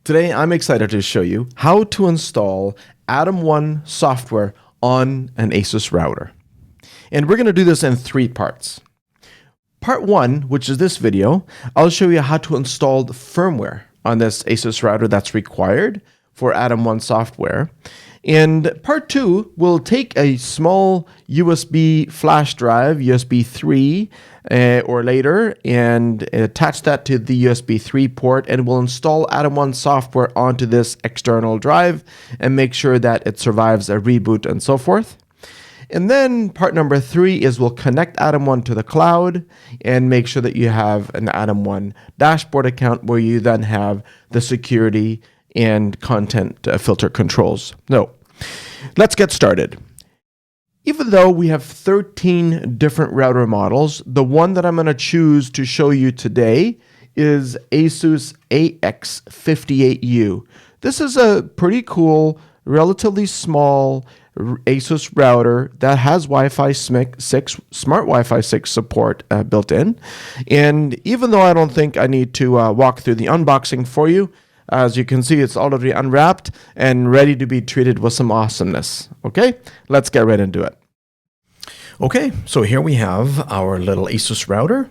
Today, I'm excited to show you how to install Atom One software on an ASUS router. And we're going to do this in 3 parts. Part 1, which is this video, I'll show you how to install the firmware on this ASUS router that's required for Atom One software. And part 2 will take a small USB flash drive, USB 3 or later, and attach that to the USB 3 port, and we'll install Atom One software onto this external drive and make sure that it survives a reboot and so forth. And then part number 3 is we'll connect Atom One to the cloud and make sure that you have an Atom One dashboard account where you then have the security and content filter controls. So let's get started. Even though we have 13 different router models, the one that I'm going to choose to show you today is ASUS AX58U. This is a pretty cool, relatively small ASUS router that has Wi-Fi 6, smart Wi-Fi 6 support built in. And even though I don't think I need to walk through the unboxing for you, as you can see, it's already unwrapped and ready to be treated with some awesomeness. Okay, let's get right into it. Okay, so here we have our little ASUS router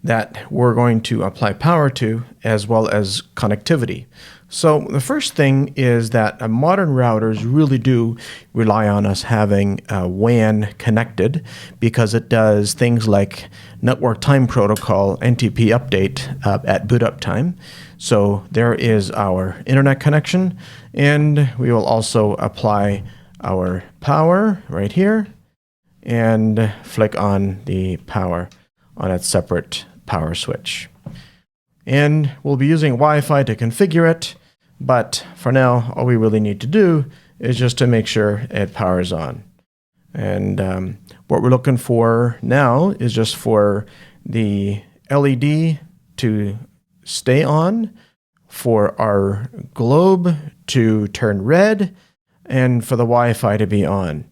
that we're going to apply power to, as well as connectivity. So the first thing is that modern routers really do rely on us having WAN connected, because it does things like network time protocol NTP update at boot up time. So there is our internet connection, and we will also apply our power right here and flick on the power on its separate power switch. And we'll be using Wi-Fi to configure it, but for now, all we really need to do is just to make sure it powers on. And what we're looking for now is just for the LED to stay on, for our globe to turn red, and for the Wi-Fi to be on.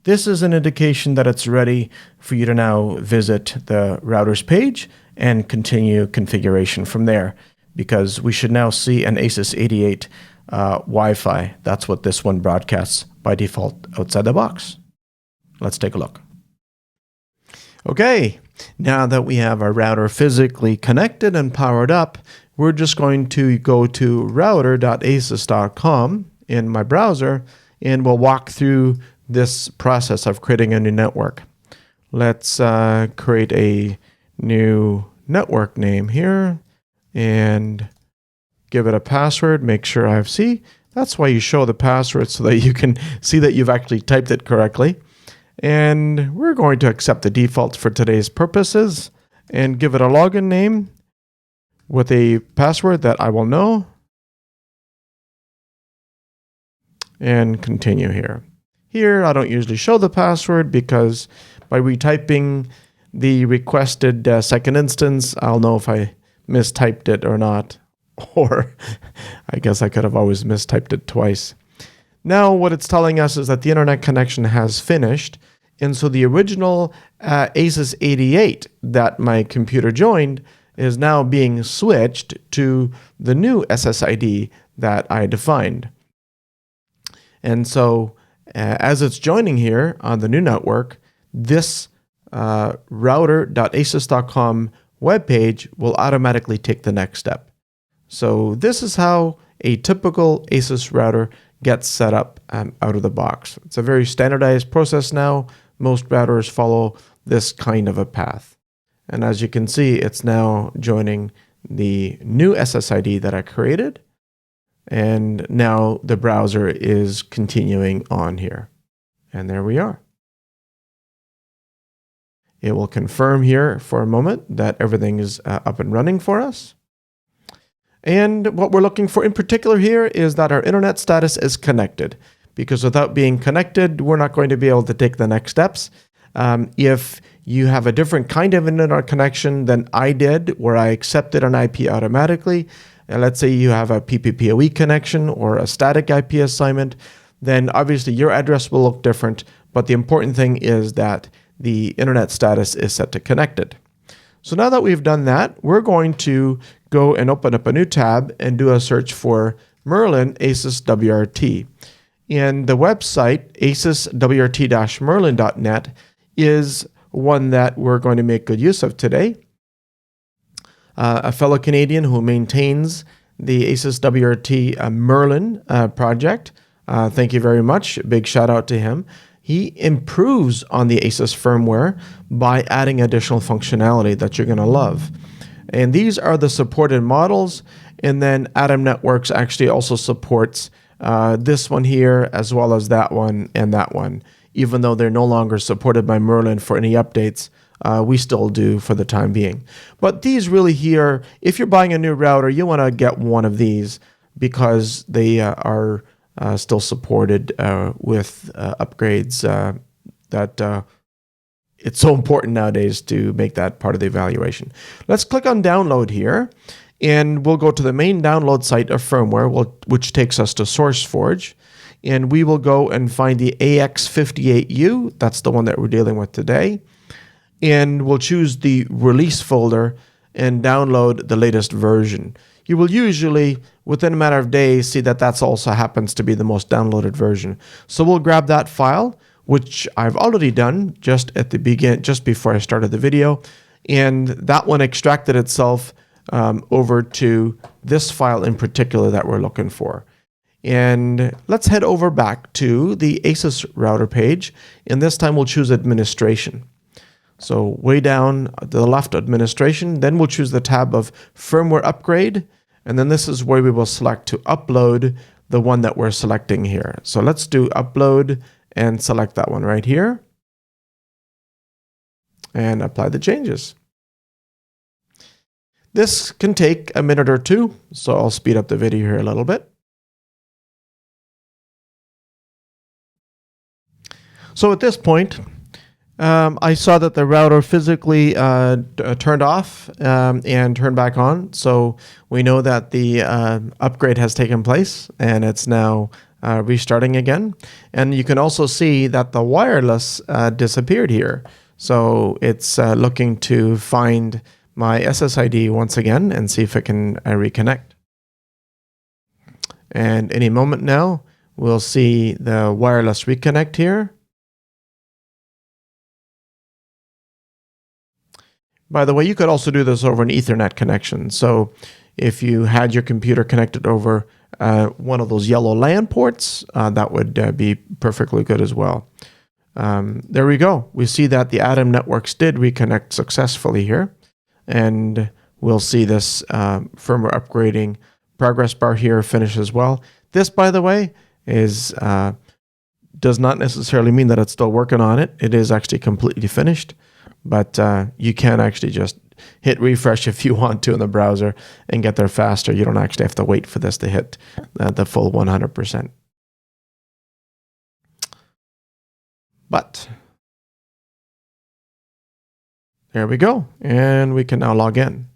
This is an indication that it's ready for you to now visit the routers page and continue configuration from there, because we should now see an ASUS 88 Wi-Fi. That's what this one broadcasts by default outside the box. Let's take a look. Okay, now that we have our router physically connected and powered up, we're just going to go to router.asus.com in my browser, and we'll walk through this process of creating a new network. Let's create a new network name here and give it a password. Make sure I see. That's why you show the password, so that you can see that you've actually typed it correctly. And we're going to accept the default for today's purposes and give it a login name with a password that I will know, and continue here. Here, I don't usually show the password, because by retyping the requested second instance, I'll know if I mistyped it or not. Or I guess I could have always mistyped it twice. Now what it's telling us is that the internet connection has finished. And so the original ASUS 88 that my computer joined is now being switched to the new SSID that I defined. And so as it's joining here on the new network, this router.asus.com webpage will automatically take the next step. So this is how a typical ASUS router gets set up out of the box. It's a very standardized process now. Most routers follow this kind of a path. And as you can see, it's now joining the new SSID that I created. And now the browser is continuing on here. And there we are. It will confirm here for a moment that everything is up and running for us. And what we're looking for in particular here is that our internet status is connected, because without being connected, we're not going to be able to take the next steps. If you have a different kind of internet connection than I did, where I accepted an IP automatically, and let's say you have a PPPoE connection or a static IP assignment, then obviously your address will look different, but the important thing is that the internet status is set to connected. So now that we've done that, we're going to go and open up a new tab and do a search for Merlin ASUS WRT. And the website, asuswrt-merlin.net, is one that we're going to make good use of today. A fellow Canadian who maintains the ASUS WRT Merlin project. Thank you very much. Big shout out to him. He improves on the ASUS firmware by adding additional functionality that you're going to love. And these are the supported models. And then Atom Networks actually also supports this one here, as well as that one and that one. Even though they're no longer supported by Merlin for any updates, we still do for the time being. But these really here, if you're buying a new router, you want to get one of these because they are still supported with upgrades that it's so important nowadays to make that part of the evaluation. Let's click on download here, and we'll go to the main download site of firmware, which takes us to SourceForge. And we will go and find the AX58U. That's the one that we're dealing with today. And we'll choose the release folder and download the latest version. You will usually, within a matter of days, see that that's also happens to be the most downloaded version. So we'll grab that file, which I've already done just at the just before I started the video. And that one extracted itself over to this file in particular that we're looking for. And let's head over back to the ASUS router page. And this time we'll choose administration. So way down to the left, administration. Then we'll choose the tab of firmware upgrade. And then this is where we will select to upload the one that we're selecting here. So let's do upload and select that one right here. And apply the changes. This can take a minute or two, so I'll speed up the video here a little bit. So at this point, I saw that the router physically turned off and turned back on. So we know that the upgrade has taken place and it's now restarting again. And you can also see that the wireless disappeared here. So it's looking to find my SSID once again and see if it can reconnect. And any moment now, we'll see the wireless reconnect here. By the way, you could also do this over an Ethernet connection. So if you had your computer connected over one of those yellow LAN ports, that would be perfectly good as well. There we go. We see that the Atom Networks did reconnect successfully here. And we'll see this firmware upgrading progress bar here finish as well. This, by the way, is does not necessarily mean that it's still working on it. It is actually completely finished. But you can actually just hit refresh if you want to in the browser and get there faster. You don't actually have to wait for this to hit the full 100%. But there we go. And we can now log in.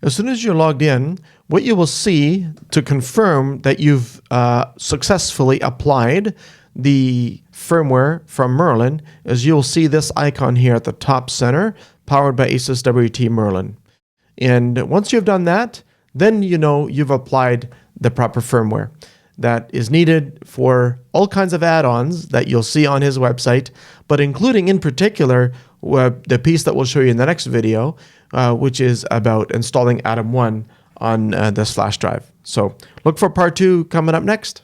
As soon as you're logged in, what you will see to confirm that you've successfully applied the firmware from Merlin is you'll see this icon here at the top center, powered by ASUS WRT Merlin. And once you've done that, then you know you've applied the proper firmware that is needed for all kinds of add-ons that you'll see on his website, but including in particular the piece that we'll show you in the next video, which is about installing Atom 1 on this flash drive. So look for part 2 coming up next.